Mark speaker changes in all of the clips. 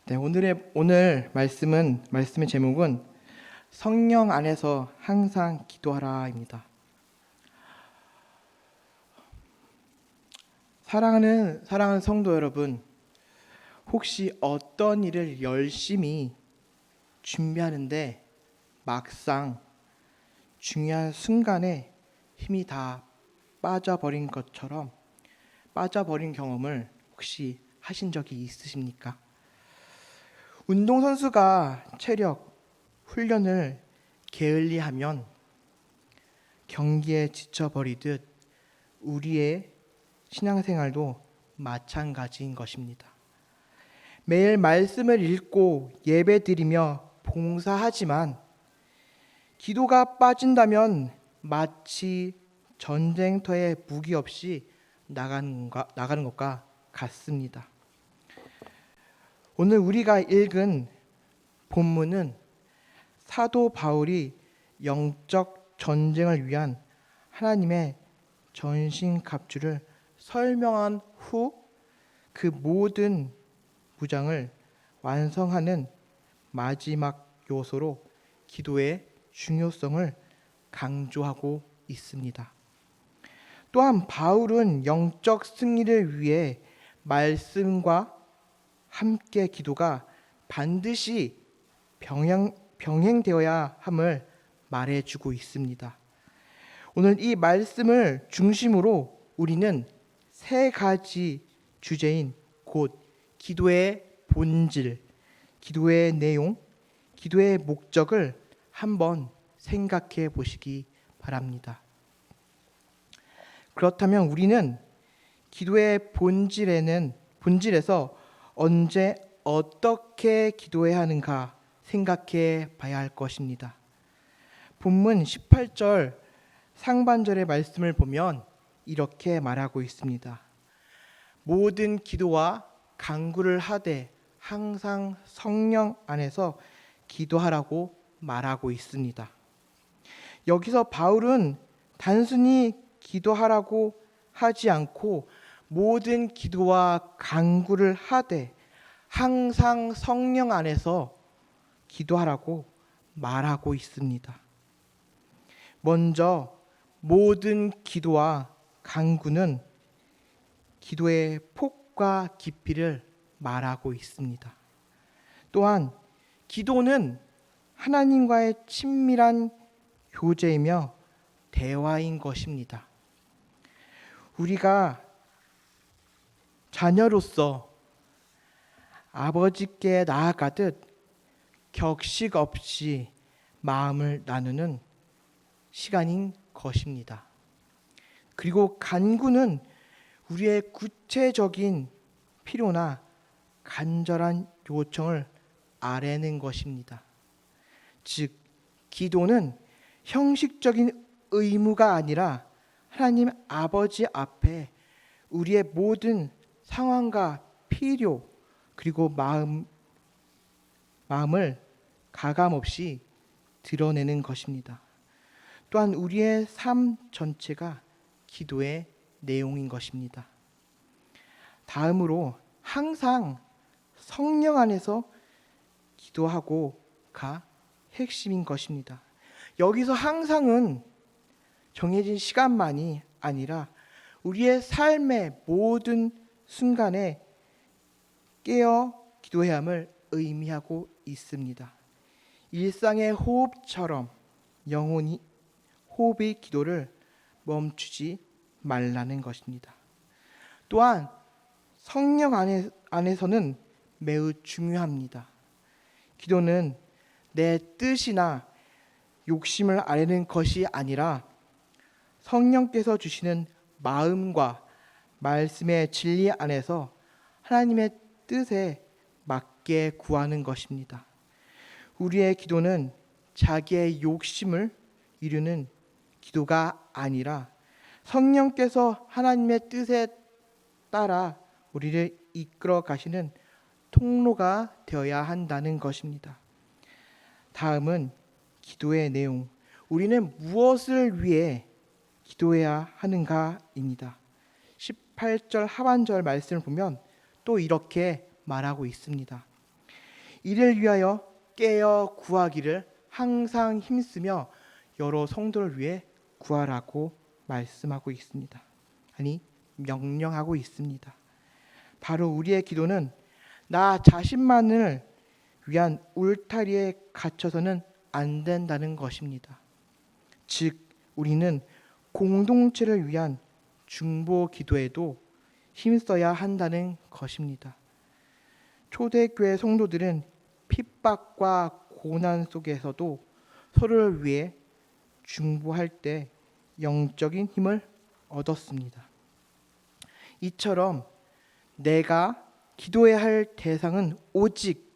Speaker 1: 네, 오늘 말씀의 제목은 성령 안에서 항상 기도하라입니다. 사랑하는 성도 여러분, 혹시 어떤 일을 열심히 준비하는데 막상 중요한 순간에 힘이 다 빠져버린 경험을 혹시 하신 적이 있으십니까? 운동선수가 체력, 훈련을 게을리하면 경기에 지쳐버리듯 우리의 신앙생활도 마찬가지인 것입니다. 매일 말씀을 읽고 예배드리며 봉사하지만 기도가 빠진다면 마치 전쟁터에 무기 없이 나가는 것과 같습니다. 오늘 우리가 읽은 본문은 사도 바울이 영적 전쟁을 위한 하나님의 전신갑주를 설명한 후 그 모든 무장을 완성하는 마지막 요소로 기도의 중요성을 강조하고 있습니다. 또한 바울은 영적 승리를 위해 말씀과 함께 기도가 반드시 병행되어야 함을 말해주고 있습니다. 오늘 이 말씀을 중심으로 우리는 세 가지 주제인 곧 기도의 본질, 기도의 내용, 기도의 목적을 한번 생각해 보시기 바랍니다. 그렇다면 우리는 기도의 본질에서 언제 어떻게 기도해야 하는가 생각해 봐야 할 것입니다. 본문 18절 상반절의 말씀을 보면 이렇게 말하고 있습니다. 모든 기도와 간구를 하되 항상 성령 안에서 기도하라고 말하고 있습니다. 여기서 바울은 단순히 기도하라고 하지 않고 모든 기도와 간구를 하되 항상 성령 안에서 기도하라고 말하고 있습니다. 먼저 모든 기도와 간구는 기도의 폭과 깊이를 말하고 있습니다. 또한 기도는 하나님과의 친밀한 교제이며 대화인 것입니다. 우리가 자녀로서 아버지께 나아가듯 격식 없이 마음을 나누는 시간인 것입니다. 그리고 간구는 우리의 구체적인 필요나 간절한 요청을 아뢰는 것입니다. 즉, 기도는 형식적인 의무가 아니라 하나님 아버지 앞에 우리의 모든 상황과 필요 그리고 마음을 가감없이 드러내는 것입니다. 또한 우리의 삶 전체가 기도의 내용인 것입니다. 다음으로 항상 성령 안에서 기도하고가 핵심인 것입니다. 여기서 항상은 정해진 시간만이 아니라 우리의 삶의 모든 순간에 깨어 기도해야 함을 의미하고 있습니다. 일상의 호흡처럼 영혼이 호흡의 기도를 멈추지 말라는 것입니다. 또한 성령 안에서는 매우 중요합니다. 기도는 내 뜻이나 욕심을 아뢰는 것이 아니라 성령께서 주시는 마음과 말씀의 진리 안에서 하나님의 뜻에 맞게 구하는 것입니다. 우리의 기도는 자기의 욕심을 이루는 기도가 아니라 성령께서 하나님의 뜻에 따라 우리를 이끌어 가시는 통로가 되어야 한다는 것입니다. 다음은 기도의 내용. 우리는 무엇을 위해 기도해야 하는가입니다. 18절 하반절 말씀을 보면 또 이렇게 말하고 있습니다. 이를 위하여 깨어 구하기를 항상 힘쓰며 여러 성도를 위해 구하라고 말씀하고 있습니다. 아니, 명령하고 있습니다. 바로 우리의 기도는 나 자신만을 위한 울타리에 갇혀서는 안 된다는 것입니다. 즉, 우리는 공동체를 위한 중보 기도에도 힘써야 한다는 것입니다. 초대교회 성도들은 핍박과 고난 속에서도 서로를 위해 중보할 때 영적인 힘을 얻었습니다. 이처럼 내가 기도해야 할 대상은 오직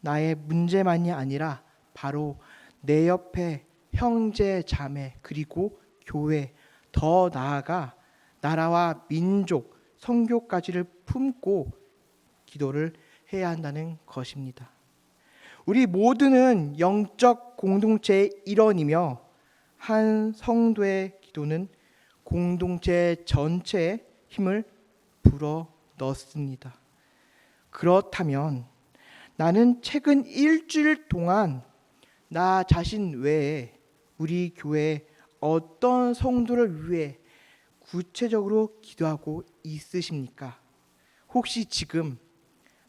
Speaker 1: 나의 문제만이 아니라 바로 내 옆에 형제, 자매, 그리고 교회, 더 나아가 나라와 민족, 선교까지를 품고 기도를 해야 한다는 것입니다. 우리 모두는 영적 공동체의 일원이며 한 성도의 기도는 공동체 전체에 힘을 불어 넣습니다. 그렇다면 나는 최근 일주일 동안 나 자신 외에 우리 교회에 어떤 성도를 위해 구체적으로 기도하고 있으십니까? 혹시 지금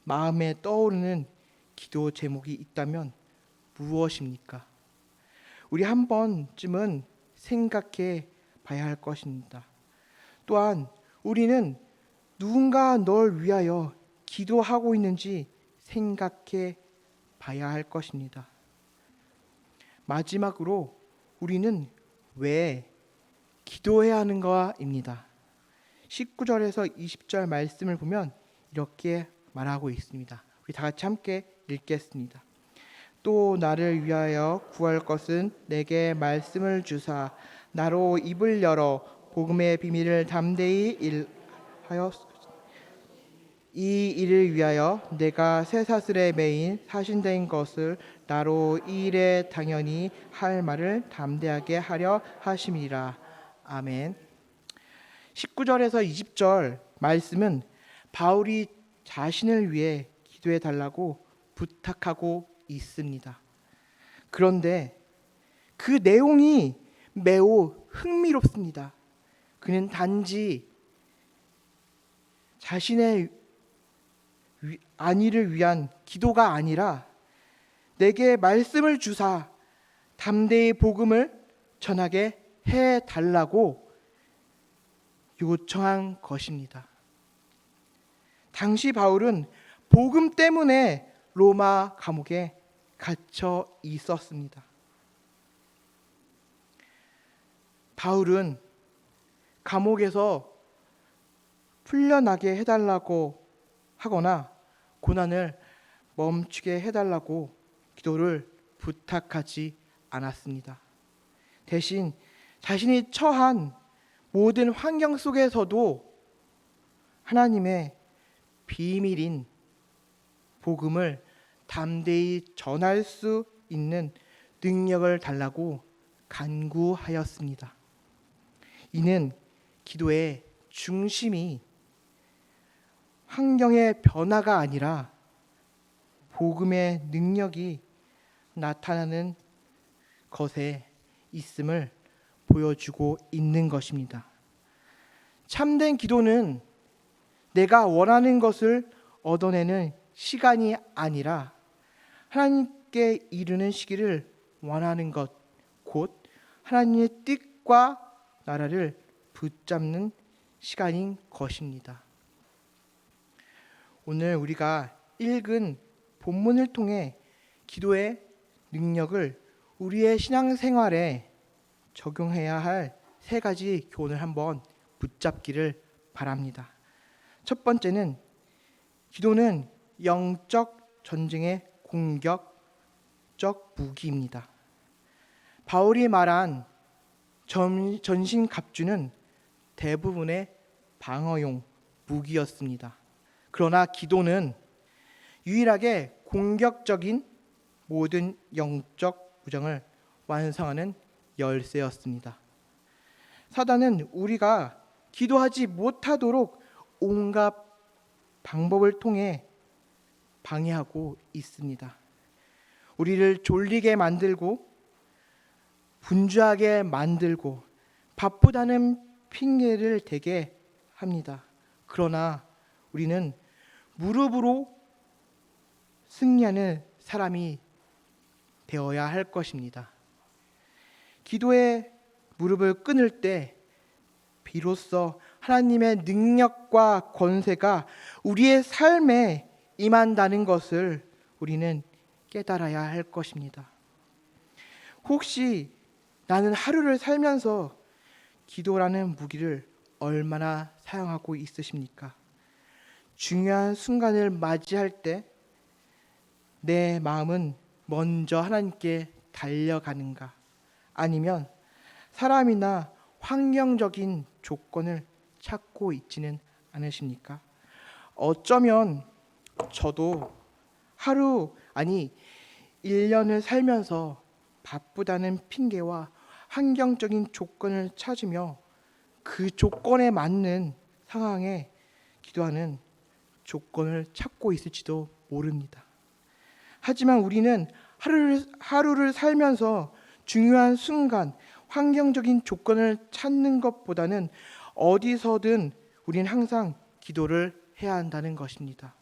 Speaker 1: 마음에 떠오르는 기도 제목이 있다면 무엇입니까? 우리 한 번쯤은 생각해 봐야 할 것입니다. 또한 우리는 누군가 널 위하여 기도하고 있는지 생각해 봐야 할 것입니다. 마지막으로 우리는 왜 기도해야 하는가입니다. 19절에서 20절 말씀을 보면 이렇게 말하고 있습니다. 우리 다 같이 함께 읽겠습니다. 또 나를 위하여 구할 것은 내게 말씀을 주사 나로 입을 열어 복음의 비밀을 담대히 일하여 이 일을 위하여 내가 쇠사슬에 매인 사신된 것을 나로 이 일에 당연히 할 말을 담대하게 하려 하심이라. 아멘. 19절에서 20절 말씀은 바울이 자신을 위해 기도해 달라고 부탁하고 있습니다. 그런데 그 내용이 매우 흥미롭습니다. 그는 단지 자신의 안위를 위한 기도가 아니라 내게 말씀을 주사 담대히 복음을 전하게 해 달라고 요청한 것입니다. 당시 바울은 복음 때문에 로마 감옥에 갇혀 있었습니다. 바울은 감옥에서 풀려나게 해달라고 하거나 고난을 멈추게 해달라고 기도를 부탁하지 않았습니다. 대신 자신이 처한 모든 환경 속에서도 하나님의 비밀인 복음을 담대히 전할 수 있는 능력을 달라고 간구하였습니다. 이는 기도의 중심이 환경의 변화가 아니라 복음의 능력이 나타나는 것에 있음을 보여주고 있는 것입니다. 참된 기도는 내가 원하는 것을 얻어내는 시간이 아니라 하나님께 이르는 시기를 원하는 것, 곧 하나님의 뜻과 나라를 붙잡는 시간인 것입니다. 오늘 우리가 읽은 본문을 통해 기도의 능력을 우리의 신앙생활에 적용해야 할 세 가지 교훈을 한번 붙잡기를 바랍니다. 첫 번째는 기도는 영적 전쟁의 공격적 무기입니다. 바울이 말한 전신갑주는 대부분의 방어용 무기였습니다. 그러나 기도는 유일하게 공격적인 모든 영적 무장을 완성하는 열쇠였습니다. 사단은 우리가 기도하지 못하도록 온갖 방법을 통해 방해하고 있습니다. 우리를 졸리게 만들고 분주하게 만들고 바쁘다는 핑계를 대게 합니다. 그러나 우리는 무릎으로 승리하는 사람이 되어야 할 것입니다. 기도에 무릎을 끊을 때 비로소 하나님의 능력과 권세가 우리의 삶에 임한다는 것을 우리는 깨달아야 할 것입니다. 혹시 나는 하루를 살면서 기도라는 무기를 얼마나 사용하고 있으십니까? 중요한 순간을 맞이할 때 내 마음은 먼저 하나님께 달려가는가? 아니면 사람이나 환경적인 조건을 찾고 있지는 않으십니까? 어쩌면 저도 하루 아니 1년을 살면서 바쁘다는 핑계와 환경적인 조건을 찾으며 그 조건에 맞는 상황에 기도하는 조건을 찾고 있을지도 모릅니다. 하지만 우리는 하루를 살면서 중요한 순간, 환경적인 조건을 찾는 것보다는 어디서든 우리는 항상 기도를 해야 한다는 것입니다.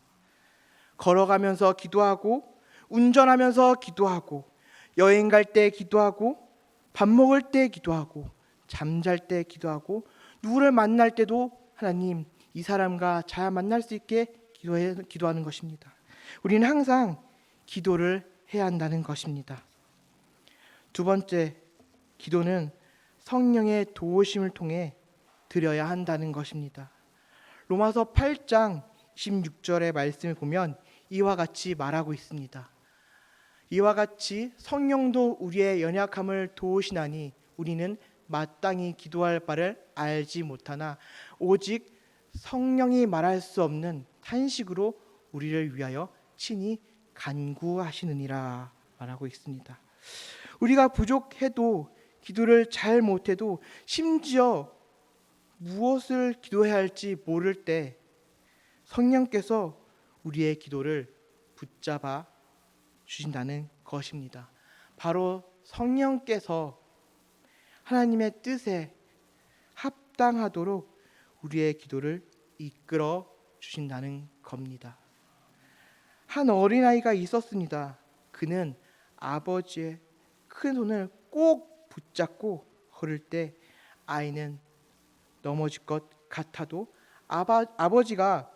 Speaker 1: 걸어가면서 기도하고, 운전하면서 기도하고, 여행 갈 때 기도하고, 밥 먹을 때 기도하고, 잠잘 때 기도하고, 누구를 만날 때도 하나님, 이 사람과 잘 만날 수 있게 기도하는 것입니다. 우리는 항상 기도를 해야 한다는 것입니다. 두 번째, 기도는 성령의 도우심을 통해 드려야 한다는 것입니다. 로마서 8장 26절의 말씀을 보면 이와 같이 말하고 있습니다. 이와 같이 성령도 우리의 연약함을 도우시나니 우리는 마땅히 기도할 바를 알지 못하나 오직 성령이 말할 수 없는 탄식으로 우리를 위하여 친히 간구하시느니라 말하고 있습니다. 우리가 부족해도 기도를 잘 못해도 심지어 무엇을 기도해야 할지 모를 때 성령께서 우리의 기도를 붙잡아 주신다는 것입니다. 바로 성령께서 하나님의 뜻에 합당하도록 우리의 기도를 이끌어 주신다는 겁니다. 한 어린아이가 있었습니다. 그는 아버지의 큰 손을 꼭 붙잡고 걸을 때 아이는 넘어질 것 같아도 아버지가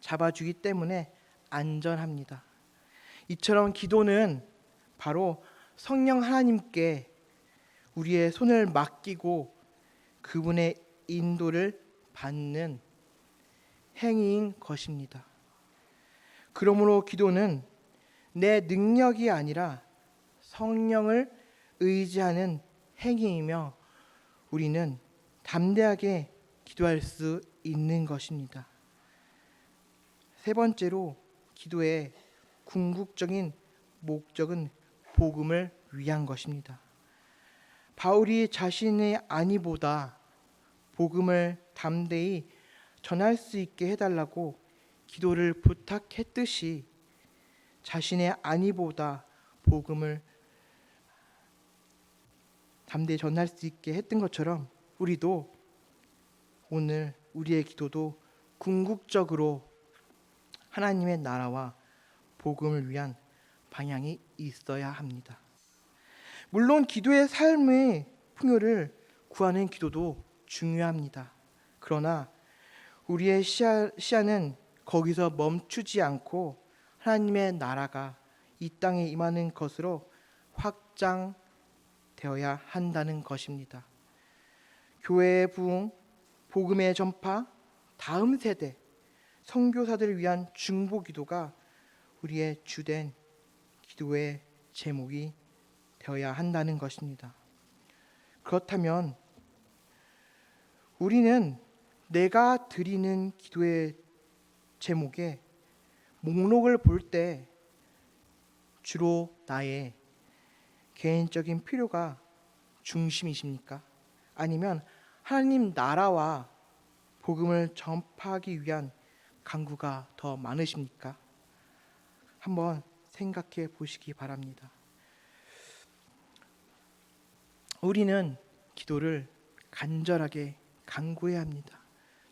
Speaker 1: 잡아주기 때문에 안전합니다. 이처럼 기도는 바로 성령 하나님께 우리의 손을 맡기고 그분의 인도를 받는 행위인 것입니다. 그러므로 기도는 내 능력이 아니라 성령을 의지하는 행위이며 우리는 담대하게 기도할 수 있는 것입니다. 세 번째로 기도의 궁극적인 목적은 복음을 위한 것입니다. 바울이 자신의 안위보다 복음을 담대히 전할 수 있게 해달라고 기도를 부탁했듯이 자신의 안위보다 복음을 담대히 전할 수 있게 했던 것처럼 우리도 오늘 우리의 기도도 궁극적으로 하나님의 나라와 복음을 위한 방향이 있어야 합니다. 물론 기도의 삶의 풍요를 구하는 기도도 중요합니다. 그러나 우리의 시야는 거기서 멈추지 않고 하나님의 나라가 이 땅에 임하는 것으로 확장되어야 한다는 것입니다. 교회의 부흥, 복음의 전파, 다음 세대, 선교사들을 위한 중보 기도가 우리의 주된 기도의 제목이 되어야 한다는 것입니다. 그렇다면 우리는 내가 드리는 기도의 제목에 목록을 볼 때 주로 나의 개인적인 필요가 중심이십니까? 아니면 하나님 나라와 복음을 전파하기 위한 간구가 더 많으십니까? 한번 생각해 보시기 바랍니다. 우리는 기도를 간절하게 간구해야 합니다.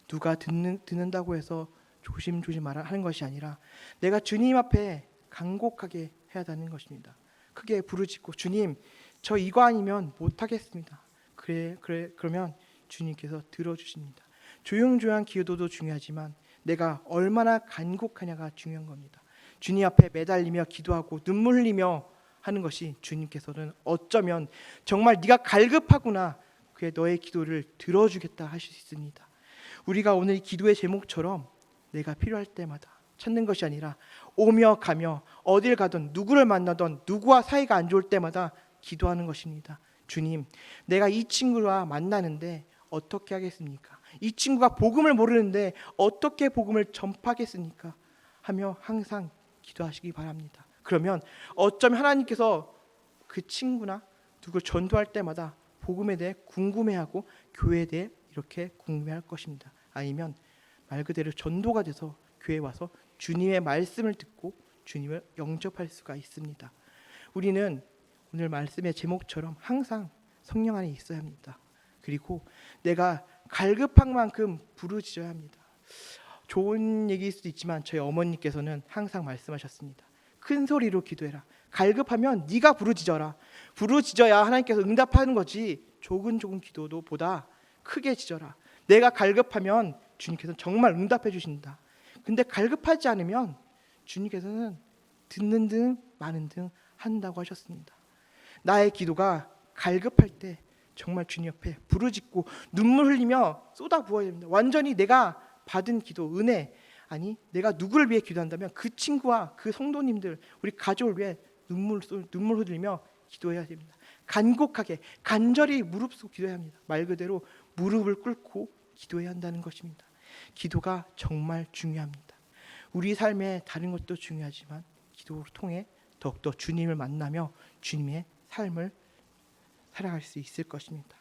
Speaker 1: 누가 듣는다고 해서 조심조심 하는 것이 아니라 내가 주님 앞에 간곡하게 해야 하는 것입니다. 크게 부르짖고 주님, 저 이거 아니면 못하겠습니다. 그러면 주님께서 들어주십니다. 조용조용한 기도도 중요하지만 내가 얼마나 간곡하냐가 중요한 겁니다. 주님 앞에 매달리며 기도하고 눈물 흘리며 하는 것이 주님께서는 어쩌면 정말 네가 갈급하구나, 그의 너의 기도를 들어주겠다 하실 수 있습니다. 우리가 오늘 기도의 제목처럼 내가 필요할 때마다 찾는 것이 아니라 오며 가며 어딜 가든 누구를 만나든 누구와 사이가 안 좋을 때마다 기도하는 것입니다. 주님, 내가 이 친구와 만나는데 어떻게 하겠습니까? 이 친구가 복음을 모르는데 어떻게 복음을 전파하겠습니까? 하며 항상 기도하시기 바랍니다. 그러면 어쩌면 하나님께서 그 친구나 누굴 전도할 때마다 복음에 대해 궁금해하고 교회에 대해 이렇게 궁금해할 것입니다. 아니면 말 그대로 전도가 돼서 교회에 와서 주님의 말씀을 듣고 주님을 영접할 수가 있습니다. 우리는 오늘 말씀의 제목처럼 항상 성령 안에 있어야 합니다. 그리고 내가 갈급한 만큼 부르짖어야 합니다. 좋은 얘기일 수도 있지만 저희 어머니께서는 항상 말씀하셨습니다. 큰 소리로 기도해라. 갈급하면 네가 부르짖어라. 부르짖어야 하나님께서 응답하는 거지. 조근조근 기도도 보다 크게 짖어라. 내가 갈급하면 주님께서는 정말 응답해 주신다. 근데 갈급하지 않으면 주님께서는 듣는 등 마는 등 한다고 하셨습니다. 나의 기도가 갈급할 때 정말 주님 옆에 부르짖고 눈물 흘리며 쏟아부어야 됩니다. 완전히 내가 받은 기도, 은혜, 아니 내가 누구를 위해 기도한다면 그 친구와 그 성도님들, 우리 가족을 위해 눈물 흘리며 기도해야 됩니다. 간곡하게 간절히 무릎 꿇고 기도해야 합니다. 말 그대로 무릎을 꿇고 기도해야 한다는 것입니다. 기도가 정말 중요합니다. 우리 삶에 다른 것도 중요하지만 기도를 통해 더욱더 주님을 만나며 주님의 삶을 살아갈 수 있을 것입니다.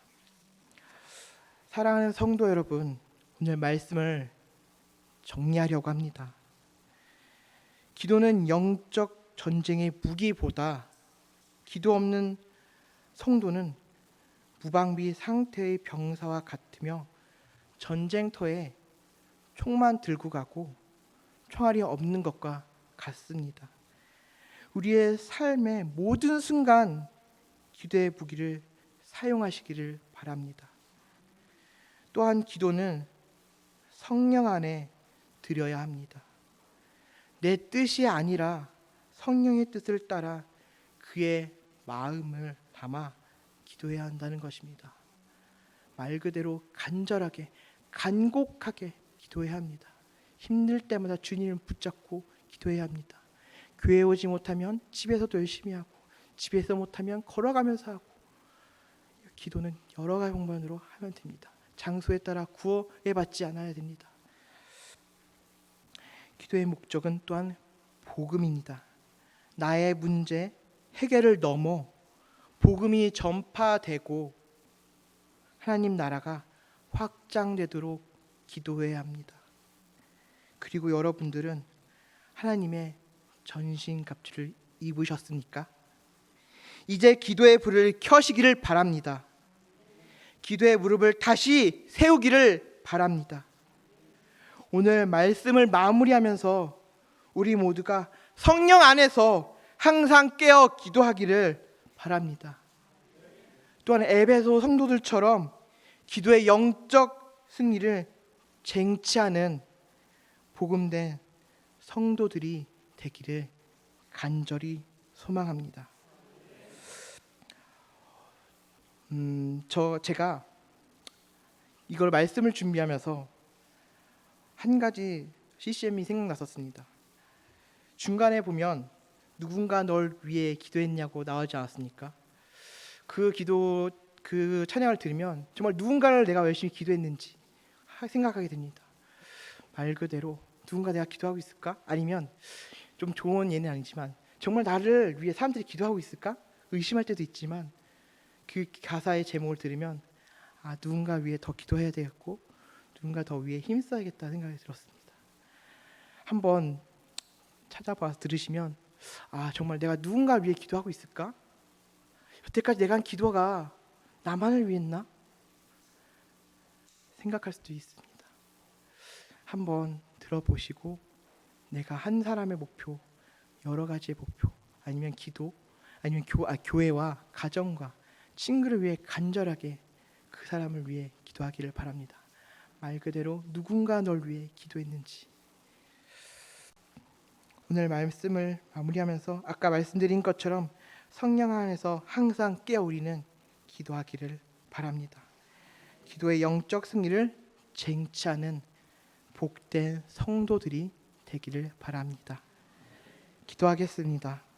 Speaker 1: 사랑하는 성도 여러분, 오늘 말씀을 정리하려고 합니다. 기도는 영적 전쟁의 무기보다 기도 없는 성도는 무방비 상태의 병사와 같으며 전쟁터에 총만 들고 가고 총알이 없는 것과 같습니다. 우리의 삶의 모든 순간 기도의 무기를 사용하시기를 바랍니다. 또한 기도는 성령 안에 드려야 합니다. 내 뜻이 아니라 성령의 뜻을 따라 그의 마음을 담아 기도해야 한다는 것입니다. 말 그대로 간절하게 간곡하게 기도해야 합니다. 힘들 때마다 주님을 붙잡고 기도해야 합니다. 교회에 오지 못하면 집에서도 열심히 하고 집에서 못하면 걸어가면서 하고 기도는 여러 가지 방법으로 하면 됩니다. 장소에 따라 구애받지 않아야 됩니다. 기도의 목적은 또한 복음입니다. 나의 문제 해결을 넘어 복음이 전파되고 하나님 나라가 확장되도록 기도해야 합니다. 그리고 여러분들은 하나님의 전신갑주를 입으셨습니까? 이제 기도의 불을 켜시기를 바랍니다. 기도의 무릎을 다시 세우기를 바랍니다. 오늘 말씀을 마무리하면서 우리 모두가 성령 안에서 항상 깨어 기도하기를 바랍니다. 또한 에베소 성도들처럼 기도의 영적 승리를 쟁취하는 복음된 성도들이 되기를 간절히 소망합니다. 제가 이걸 말씀을 준비하면서 한 가지 CCM이 생각났었습니다. 중간에 보면 누군가 널 위해 기도했냐고 나오지 않았습니까? 그 찬양을 들으면 정말 누군가를 내가 열심히 기도했는지 생각하게 됩니다. 말 그대로 누군가 내가 기도하고 있을까? 아니면 좀 좋은 예는 아니지만 정말 나를 위해 사람들이 기도하고 있을까? 의심할 때도 있지만 그 가사의 제목을 들으면 누군가 위해 더 기도해야 되겠고 누군가 더 위해 힘써야겠다 생각이 들었습니다. 한번 찾아봐서 들으시면 정말 내가 누군가 위해 기도하고 있을까? 여태까지 내가 한 기도가 나만을 위했나? 생각할 수도 있습니다. 한번 들어보시고 내가 한 사람의 목표, 여러 가지의 목표, 아니면 기도, 아니면 교회와 가정과 친구를 위해 간절하게 그 사람을 위해 기도하기를 바랍니다. 말 그대로 누군가 널 위해 기도했는지. 오늘 말씀을 마무리하면서 아까 말씀드린 것처럼 성령 안에서 항상 깨어우리는 기도하기를 바랍니다. 기도의 영적 승리를 쟁취하는 복된 성도들이 되기를 바랍니다. 기도하겠습니다.